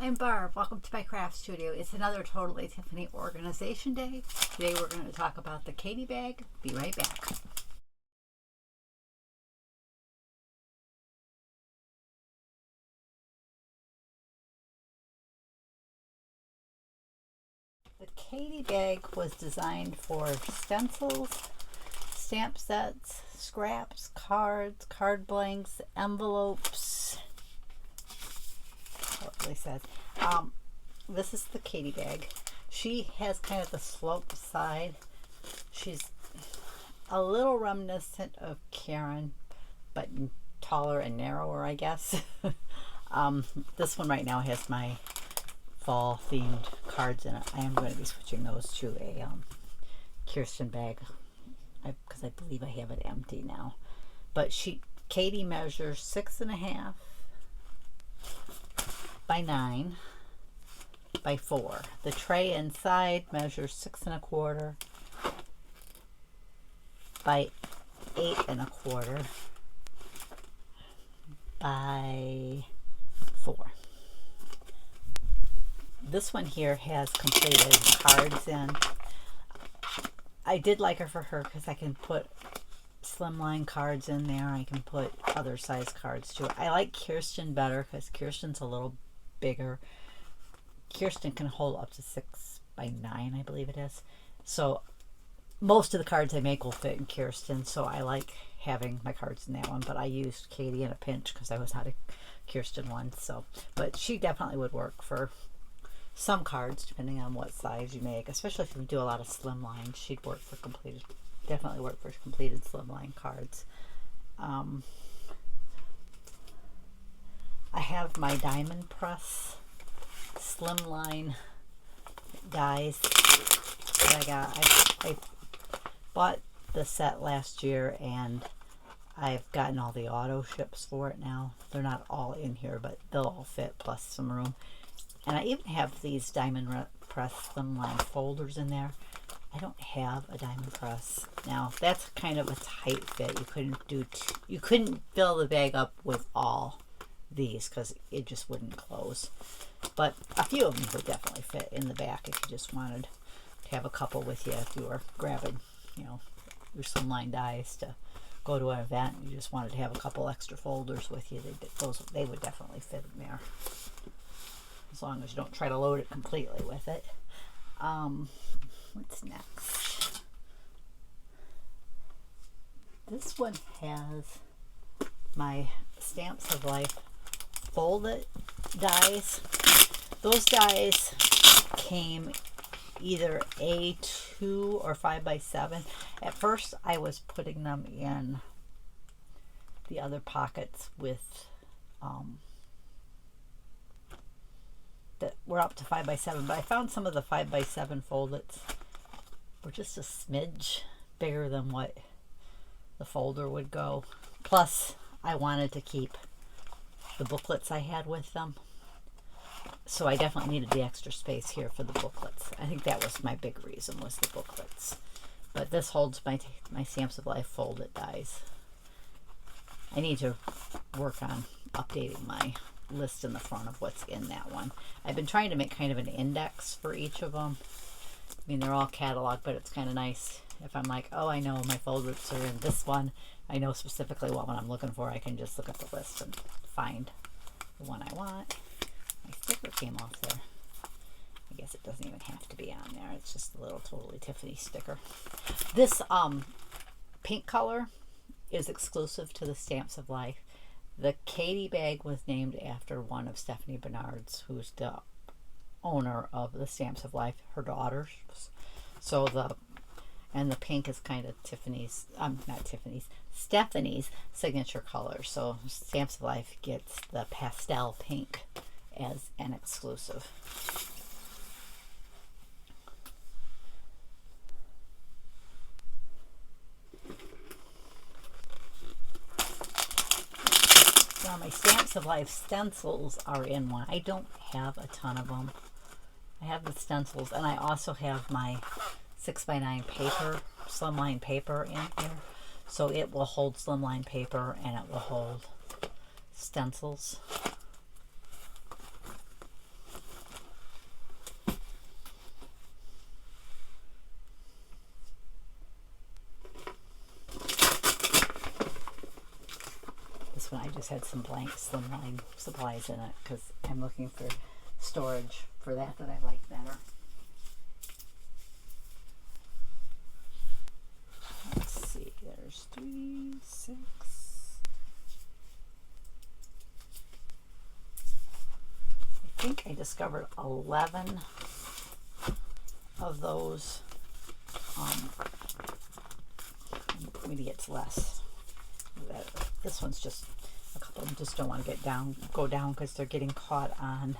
I'm Barb. Welcome to my craft studio. It's another Totally Tiffany Organization Day. Today we're going to talk about the Katie bag. Be right back. The Katie bag was designed for stencils, stamp sets, scraps, cards, card blanks, envelopes. What really says. This is the Katie bag. She has kind of the sloped side. She's a little reminiscent of Karen, but taller and narrower, I guess. This one right now has my fall themed cards in it. I am going to be switching those to a Kirsten bag because I believe I have it empty now. But Katie measures 6.5 by 9 by 4. The tray inside measures 6.25 by 8.25 by 4. This one here has completed cards in. I did like her for her because I can put slimline cards in there. I can put other size cards too. I like Kirsten better because Kirsten's a little bigger. Kirsten can hold up to 6 by 9, I believe it is. So most of the cards I make will fit in Kirsten, so I like having my cards in that one. But I used Katie in a pinch because I was out of Kirsten one. So, but she definitely would work for some cards depending on what size you make, especially if you do a lot of slimline. She'd work for completed, definitely work for completed slimline cards. I have my diamond press Slimline Dies that I got. I bought the set last year and I've gotten all the auto ships for it now. They're not all in here, but they'll all fit plus some room. And I even have these diamond press Slimline folders in there. I don't have a diamond press now. That's kind of a tight fit. You couldn't fill the bag up with all these because it just wouldn't close. But a few of them would definitely fit in the back if you just wanted to have a couple with you. If you were grabbing, your Slimline dies to go to an event, and you just wanted to have a couple extra folders with you. They would definitely fit in there, as long as you don't try to load it completely with it. What's next? This one has my Stamps of Life folded dies. Those dies came either A2 or 5 by 7. At first I was putting them in the other pockets with that were up to 5 by 7, but I found some of the 5 by 7 foldets were just a smidge bigger than what the folder would go. Plus I wanted to keep the booklets I had with them, so I definitely needed the extra space here for the booklets. I think that was my big reason, was the booklets. But this holds my Stamps of Life folded dies. I need to work on updating my list in the front of what's in that one. I've been trying to make kind of an index for each of them. I mean, they're all cataloged, but it's kind of nice if I'm like, oh, I know my folders are in this one. I know specifically what one I'm looking for. I can just look at the list and find the one I want. My sticker came off there. I guess it doesn't even have to be on there. It's just a little Totally Tiffany sticker. This pink color is exclusive to the Stamps of Life. The Katie bag was named after one of Stephanie Bernard's, who's the owner of the Stamps of Life, her daughters. So the pink is kind of Tiffany's, not Tiffany's, Stephanie's signature color. So Stamps of Life gets the pastel pink as an exclusive. Now my Stamps of Life stencils are in one. I don't have a ton of them. I have the stencils, and I also have my 6 by 9 paper, slimline paper in here. So it will hold slimline paper and it will hold stencils. this one I just had some blank Slimline supplies in it because I'm looking for storage for that I like better. Let's see, there's 3, 6. I think I discovered 11 of those. Maybe it's less. This one's just a couple of them just don't want to go down because they're getting caught on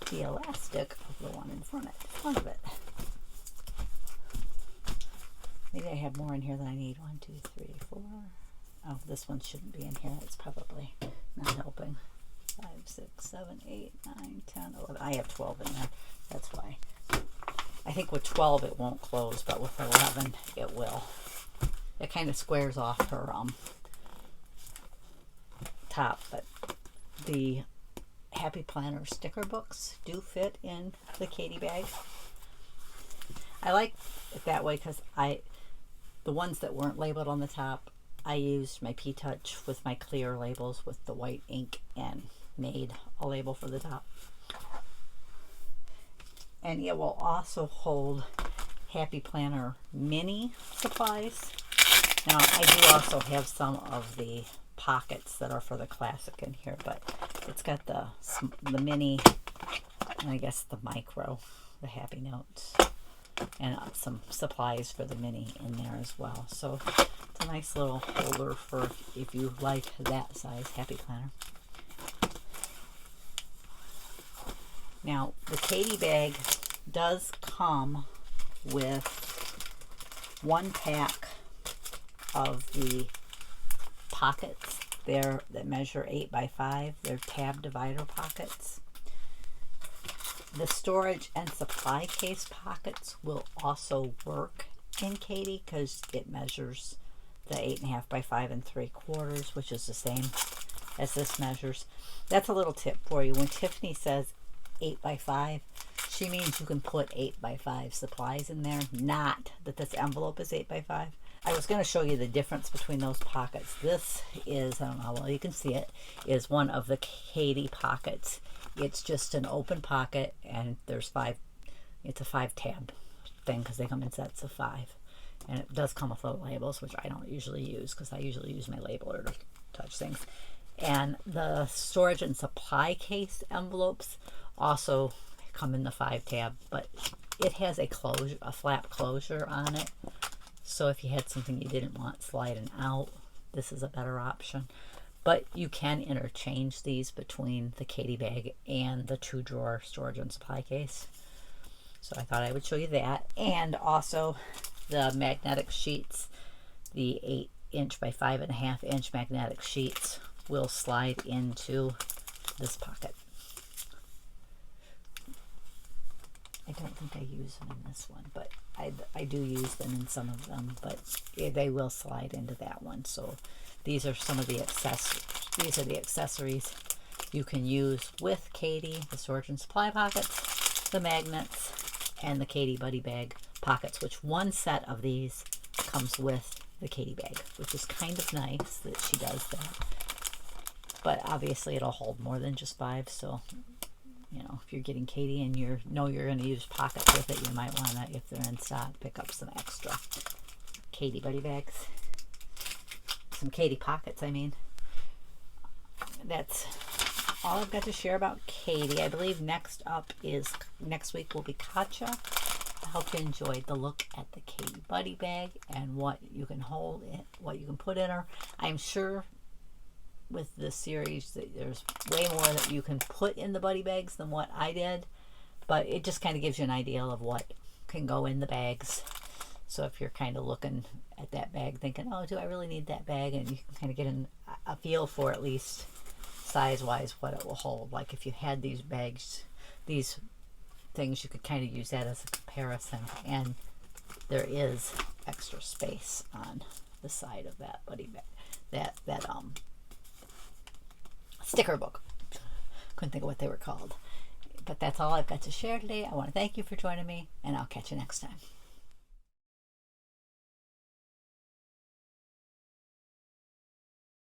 the elastic of the one in front of it. Maybe I have more in here than I need. 1, 2, 3, 4. Oh, this one shouldn't be in here. It's probably not helping. 5, 6, 7, 8, 9, 10, 11. I have 12 in there. That's why. I think with 12 it won't close, but with 11 it will. It kind of squares off her top, but the Happy Planner sticker books do fit in the Katie bag. I like it that way because the ones that weren't labeled on the top, I used my P-Touch with my clear labels with the white ink and made a label for the top. And it will also hold Happy Planner mini supplies. Now I do also have some of the pockets that are for the classic in here, but it's got the mini and I guess the micro, the Happy Notes, and some supplies for the mini in there as well. So it's a nice little holder for if you like that size Happy Planner. Now the Katie bag does come with 1 pack of the pockets there that measure 8 by 5. They're tab divider pockets. The storage and supply case pockets will also work in Katie because it measures the 8.5 by 5 3/4, which is the same as this measures. That's a little tip for you. When Tiffany says 8 by 5, she means you can put 8 by 5 supplies in there, not that this envelope is 8 by 5. I was going to show you the difference between those pockets. This is, I don't know how well you can see it, is one of the Katie pockets. It's just an open pocket and there's 5, it's a 5 tab thing because they come in sets of 5. And it does come with little labels, which I don't usually use because I usually use my labeler to touch things. And the storage and supply case envelopes also come in the 5 tab, but it has a flap closure on it. So if you had something you didn't want sliding out, this is a better option. But you can interchange these between the Katie bag and the 2-drawer storage and supply case. So I thought I would show you that. And also the magnetic sheets, the 8" by 5.5" magnetic sheets will slide into this pocket. I don't think I use them in this one, but I do use them in some of them, but they will slide into that one. So these are some of the accessories you can use with Katie: the storage and supply pockets, the magnets, and the Katie Buddy Bag pockets, which one set of these comes with the Katie bag, which is kind of nice that she does that. But obviously it'll hold more than just 5, so you know, if you're getting Katie and you're going to use pockets with it, you might want to, if they're in stock, pick up some extra Katie Buddy bags. Some Katie pockets, I mean. That's all I've got to share about Katie. I believe next week will be Katja. I hope you enjoyed the look at the Katie Buddy bag and what you can hold, what you can put in her. I'm sure with this series that there's way more that you can put in the buddy bags than what I did, but it just kind of gives you an idea of what can go in the bags. So if you're kind of looking at that bag thinking, oh, do I really need that bag, and you can kind of get a feel for at least size wise what it will hold. Like if you had these bags, these things, you could kind of use that as a comparison. And there is extra space on the side of that buddy bag, that sticker book. Couldn't think of what they were called. But that's all I've got to share today. I want to thank you for joining me, and I'll catch you next time.